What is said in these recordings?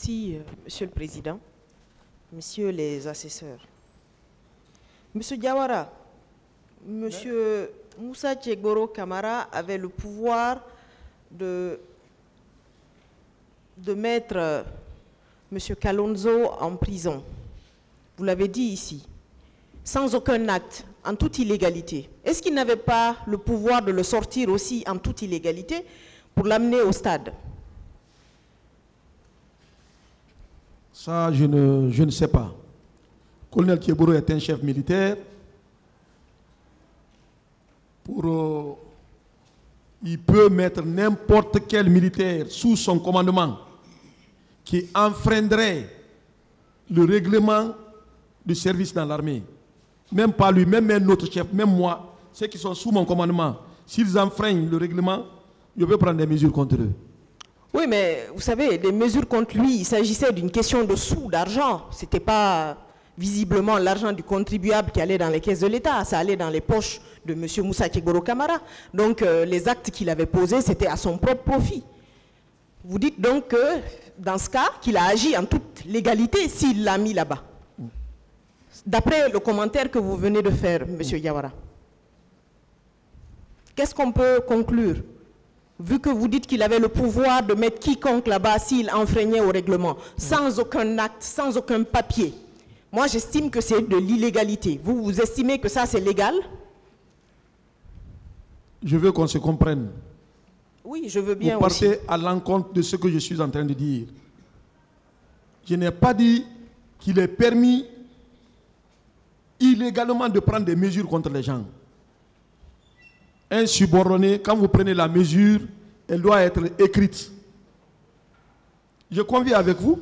Merci, Monsieur le Président, Messieurs les assesseurs. Monsieur Diawara, Monsieur Moussa Tchegboro Kamara avait le pouvoir de mettre Monsieur Kalonzo en prison. Vous l'avez dit ici, sans aucun acte, en toute illégalité. Est-ce qu'il n'avait pas le pouvoir de le sortir aussi en toute illégalité pour l'amener au stade? Ça, je ne sais pas. Colonel Tchegboro est un chef militaire. Il peut mettre n'importe quel militaire sous son commandement qui enfreindrait le règlement du service dans l'armée. Même pas lui, même un autre chef, même moi, ceux qui sont sous mon commandement, s'ils enfreignent le règlement, je peux prendre des mesures contre eux. Oui, mais vous savez, les mesures contre lui, il s'agissait d'une question de sous, d'argent. Ce n'était pas visiblement l'argent du contribuable qui allait dans les caisses de l'État, ça allait dans les poches de M. Moussa Tchegboro Kamara. Donc les actes qu'il avait posés, c'était à son propre profit. Vous dites donc que, dans ce cas, qu'il a agi en toute légalité s'il l'a mis là-bas. D'après le commentaire que vous venez de faire, M. Diawara. Qu'est-ce qu'on peut conclure? Vu que vous dites qu'il avait le pouvoir de mettre quiconque là-bas s'il enfreignait au règlement, sans aucun acte, sans aucun papier. Moi, j'estime que c'est de l'illégalité. Vous estimez que ça, c'est légal? Je veux qu'on se comprenne. Oui, je veux bien vous aussi. partez à l'encontre de ce que je suis en train de dire. Je n'ai pas dit qu'il est permis illégalement de prendre des mesures contre les gens. Un subordonné, quand vous prenez la mesure, elle doit être écrite. Je conviens avec vous.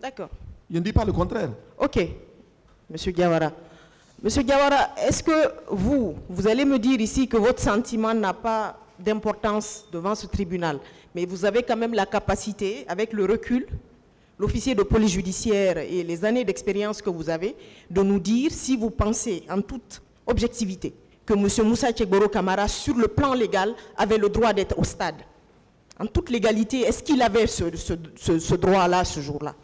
D'accord. Je ne dis pas le contraire. Ok, Monsieur Diawara. Monsieur Diawara, est-ce que vous allez me dire ici que votre sentiment n'a pas d'importance devant ce tribunal, mais vous avez quand même la capacité, avec le recul, l'officier de police judiciaire et les années d'expérience que vous avez, de nous dire si vous pensez en toute objectivité que M. Moussa Tchegboro Kamara, sur le plan légal, avait le droit d'être au stade. En toute légalité, est-ce qu'il avait ce droit-là, ce jour-là?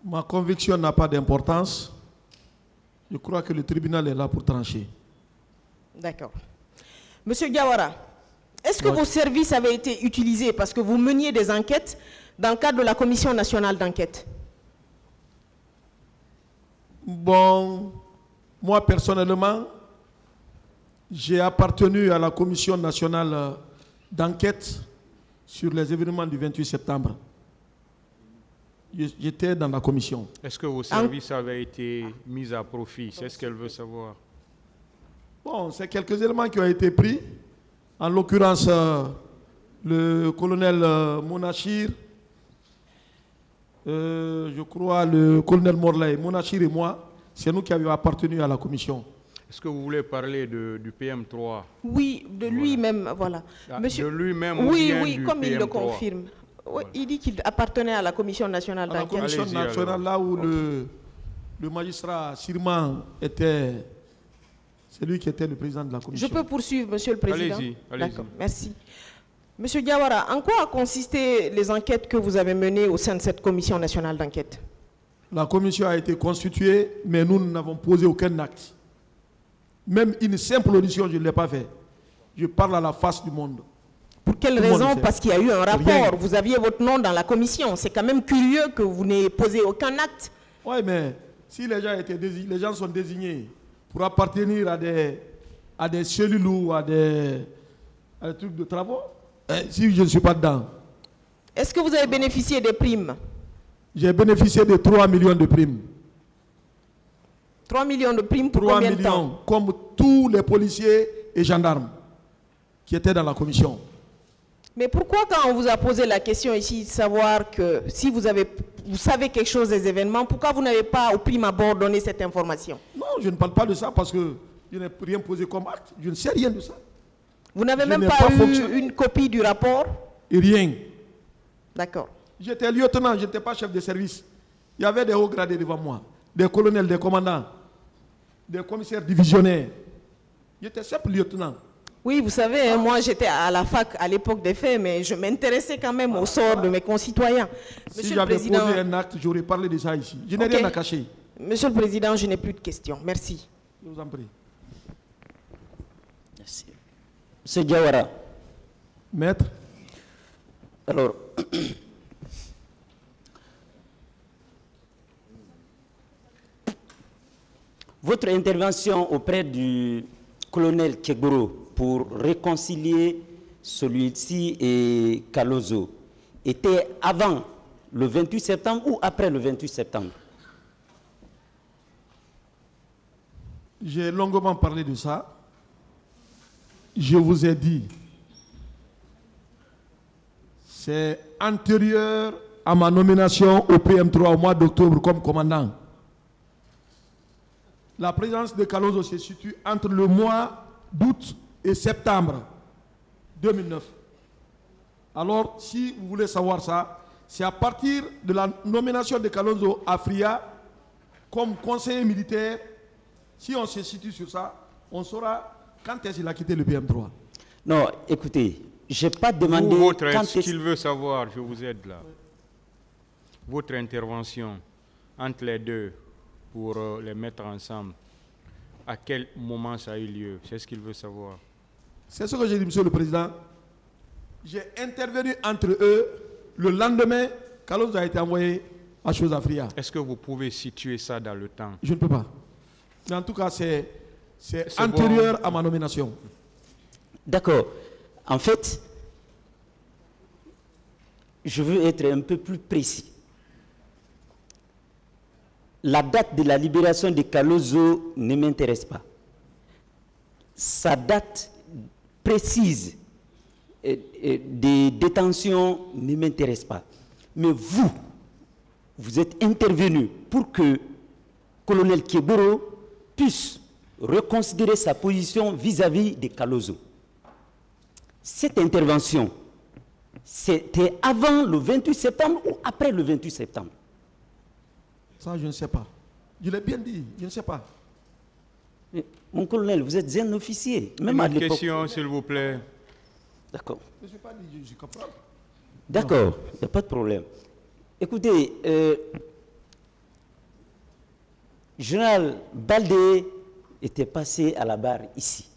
Ma conviction n'a pas d'importance. Je crois que le tribunal est là pour trancher. D'accord. Monsieur Diawara, est-ce que vos services avaient été utilisés parce que vous meniez des enquêtes dans le cadre de la Commission nationale d'enquête? Bon, moi personnellement, j'ai appartenu à la Commission nationale d'enquête sur les événements du 28 septembre. J'étais dans la commission. Est-ce que vos services avaient été mis à profit? C'est ce qu'elle veut savoir. Bon, c'est quelques éléments qui ont été pris. En l'occurrence, le colonel Monachir, je crois le colonel Morley, Monachir et moi, c'est nous qui avions appartenu à la commission. Est-ce que vous voulez parler du PM3? Oui, de lui-même, voilà. Monsieur, de lui-même oui, ou bien oui, du comme PM3? il le confirme. Oui, voilà. Il dit qu'il appartenait à la Commission nationale d'enquête. La Commission nationale, là où le magistrat Sirman était, c'est lui qui était le président de la commission. Je peux poursuivre, Monsieur le Président? Allez-y, allez-y. D'accord, merci. Monsieur Diawara, en quoi ont consisté les enquêtes que vous avez menées au sein de cette Commission nationale d'enquête? La commission a été constituée, mais nous n'avons posé aucun acte. Même une simple audition, je ne l'ai pas fait. Je parle à la face du monde. Pour quelle raison? Parce qu'il y a eu un rapport. Rien. Vous aviez votre nom dans la commission. C'est quand même curieux que vous n'ayez posé aucun acte. Oui, mais si les gens étaient désignés, les gens sont désignés pour appartenir à des cellules ou à des trucs de travaux, si je ne suis pas dedans. Est-ce que vous avez bénéficié des primes? J'ai bénéficié de 3 millions de primes. 3 millions de primes pour combien de temps? Comme tous les policiers et gendarmes qui étaient dans la commission. Mais pourquoi, quand on vous a posé la question ici de savoir que si vous savez quelque chose des événements, pourquoi vous n'avez pas au prime abord donné cette information? Non, je ne parle pas de ça parce que je n'ai rien posé comme acte. Je ne sais rien de ça. Vous n'avez même pas eu une copie du rapport? Et rien. D'accord. J'étais lieutenant, je n'étais pas chef de service. Il y avait des hauts gradés devant moi, des colonels, des commandants, des commissaires divisionnaires. J'étais simple lieutenant. Oui, vous savez, hein, moi j'étais à la fac à l'époque des faits, mais je m'intéressais quand même au sort de mes concitoyens. Si j'avais posé un acte, j'aurais parlé de ça ici. Je n'ai rien à cacher. Monsieur le Président, je n'ai plus de questions. Merci. Je vous en prie. Merci. Monsieur Diawara. Maître. Alors, votre intervention auprès du colonel Kegboro pour réconcilier celui-ci et Kalozo était avant le 28 septembre ou après le 28 septembre? J'ai longuement parlé de ça. Je vous ai dit, c'est antérieur à ma nomination au PM3 au mois d'octobre comme commandant. La présence de Kalozo se situe entre le mois d'août et septembre 2009. Alors, si vous voulez savoir ça, c'est à partir de la nomination de Kalozo à FRIA comme conseiller militaire. Si on se situe sur ça, on saura quand est-ce qu'il a quitté le PM3. Non, écoutez, je n'ai pas demandé... Ce qu'il veut savoir, je vous aide là. Votre intervention entre les deux pour les mettre ensemble, à quel moment ça a eu lieu? C'est ce qu'il veut savoir. C'est ce que j'ai dit, Monsieur le Président. J'ai intervenu entre eux le lendemain, Kalozo a été envoyé à Chose Africa. Est-ce que vous pouvez situer ça dans le temps? Je ne peux pas. Mais en tout cas, c'est antérieur à ma nomination. D'accord. En fait, je veux être un peu plus précis. La date de la libération de Kalozo ne m'intéresse pas. Sa date précise de détention ne m'intéresse pas. Mais vous êtes intervenu pour que colonel Kegboro puisse reconsidérer sa position vis-à-vis de Kalozo. Cette intervention, c'était avant le 28 septembre ou après le 28 septembre? Ça, je ne sais pas. Je l'ai bien dit, je ne sais pas. Mais, mon colonel, vous êtes un officier. Même à l'époque. Une question, s'il vous plaît. D'accord. Je ne suis pas dit, je comprends. D'accord, il n'y a pas de problème. Écoutez, Général Baldé était passé à la barre ici.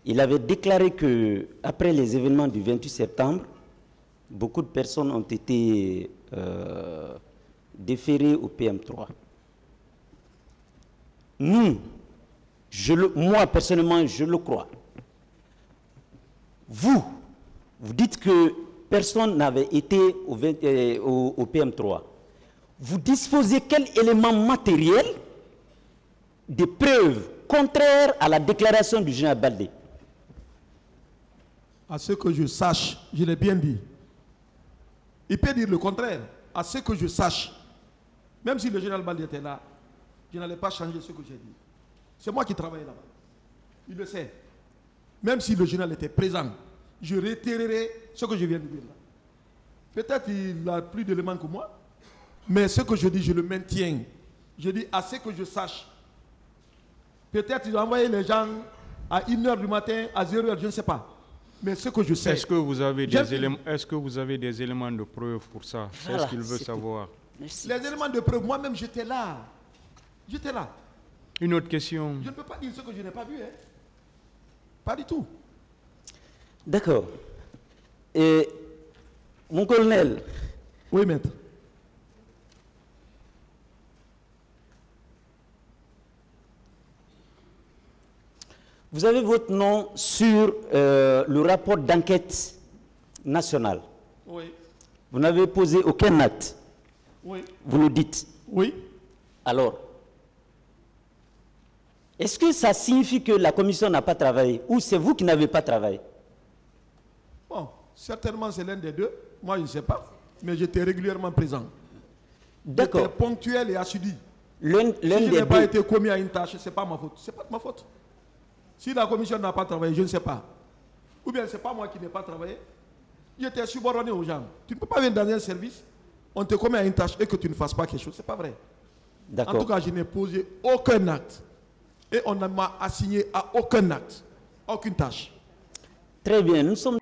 Il avait déclaré que après les événements du 28 septembre, beaucoup de personnes ont été déférées au PM3. Moi personnellement, je le crois. Vous dites que personne n'avait été au PM3. Vous disposez quel élément matériel de preuves contraires à la déclaration du général Baldé? À ce que je sache, je l'ai bien dit. Il peut dire le contraire. À ce que je sache, même si le général Baldé était là, je n'allais pas changer ce que j'ai dit. C'est moi qui travaillais là-bas. Il le sait. Même si le général était présent, je réitérerai ce que je viens de dire là. Peut-être qu'il a plus d'éléments que moi, mais ce que je dis, je le maintiens. Je dis à ce que je sache. Peut-être qu'il a envoyé les gens à 1h du matin, à 0h, je ne sais pas. Mais ce que je sais... Est-ce que vous avez des éléments de preuve pour ça? C'est ce qu'il veut savoir. Les éléments de preuve, moi-même j'étais là. J'étais là. Une autre question. Je ne peux pas dire ce que je n'ai pas vu. Hein. Pas du tout. D'accord. Et mon colonel. Oui, maître. Vous avez votre nom sur le rapport d'enquête nationale. Oui. Vous n'avez posé aucun acte. Oui. Vous le dites. Oui. Alors, est-ce que ça signifie que la commission n'a pas travaillé ou c'est vous qui n'avez pas travaillé? Bon, certainement c'est l'un des deux. Moi, je ne sais pas. Mais j'étais régulièrement présent. D'accord. J'étais ponctuel et assidu. L'un si je n'ai pas été commis à une tâche, ce n'est pas ma faute. Ce n'est pas de ma faute. Si la commission n'a pas travaillé, je ne sais pas. Ou bien ce n'est pas moi qui n'ai pas travaillé. J'étais subordonné aux gens. Tu ne peux pas venir dans un service, on te commet à une tâche et que tu ne fasses pas quelque chose. Ce n'est pas vrai. D'accord. En tout cas, je n'ai posé aucun acte. Et on ne m'a assigné à aucun acte. Aucune tâche. Très bien, nous sommes